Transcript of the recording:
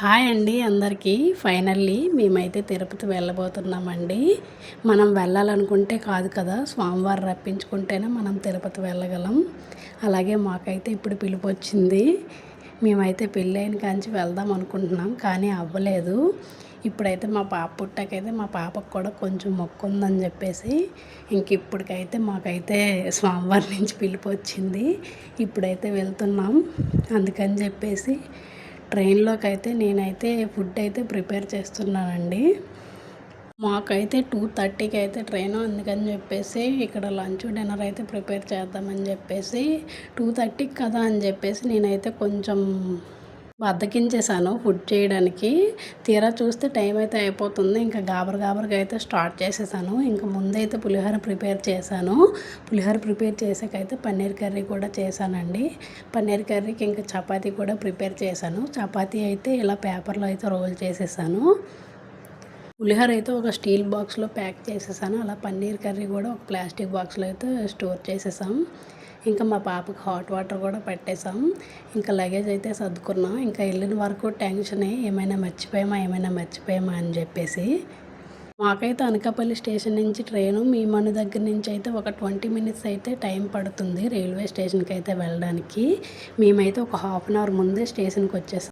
Hi అండి అందరికీ. Finally మేమైతే తిరుపతి వెళ్ళబోతున్నామండి. మనం వెళ్ళాలనుకుంటే కాదు కదా, స్వామివారు రప్పించుకుంటేనే మనం తిరుపతి వెళ్ళగలం. అలాగే మాకైతే ఇప్పుడు పిలుపు వచ్చింది. మేమైతే పెళ్ళైన కాంచి వెళ్దాం అనుకుంటున్నాం, కానీ అవ్వలేదు. ఇప్పుడైతే మా పాప పుట్టాకైతే మా పాపకు కూడా కొంచెం మొక్కు ఉందని చెప్పేసి ఇప్పటికైతే మాకైతే స్వామివారి నుంచి పిలుపు వచ్చింది. ఇప్పుడైతే వెళ్తున్నాం. అందుకని చెప్పేసి ట్రైన్లోకి అయితే నేనైతే ఫుడ్ అయితే ప్రిపేర్ చేస్తున్నానండి. మాకైతే 2:30కి అయితే ట్రైను. అందుకని చెప్పేసి ఇక్కడ లంచ్ డిన్నర్ అయితే ప్రిపేర్ చేద్దామని చెప్పేసి 2:30కి కదా అని చెప్పేసి నేనైతే కొంచెం బద్ధకించేసాను ఫుడ్ చేయడానికి. తీరా చూస్తే టైం అయితే అయిపోతుంది. ఇంకా గాబరగా అయితే స్టార్ట్ చేసేసాను. ఇంకా ముందైతే పులిహోర ప్రిపేర్ చేశాను. పులిహోర ప్రిపేర్ చేసాకైతే పన్నీర్ కర్రీ కూడా చేశానండి. పన్నీర్ కర్రీకి ఇంకా చపాతీ కూడా ప్రిపేర్ చేశాను. చపాతీ అయితే ఇలా పేపర్లో అయితే రోల్ చేసేసాను. పులిహోర అయితే ఒక స్టీల్ బాక్స్లో ప్యాక్ చేసేసాను. అలా పన్నీర్ కర్రీ కూడా ఒక ప్లాస్టిక్ బాక్స్లో అయితే స్టోర్ చేసేసాం. ఇంకా మా పాపకు హాట్ వాటర్ కూడా పెట్టేసాం. ఇంకా లగేజ్ అయితే సర్దుకున్నాం. ఇంకా వెళ్ళిన వరకు టెన్షనే, ఏమైనా మర్చిపోయామా అని చెప్పేసి. మాకైతే అనకాపల్లి స్టేషన్ నుంచి ట్రైను మన దగ్గర నుంచి అయితే ఒక 20 మినిట్స్ అయితే టైం పడుతుంది రైల్వే స్టేషన్కి అయితే వెళ్ళడానికి. మేమైతే ఒక హాఫ్ అన్ అవర్ ముందే స్టేషన్కి వచ్చేసాం.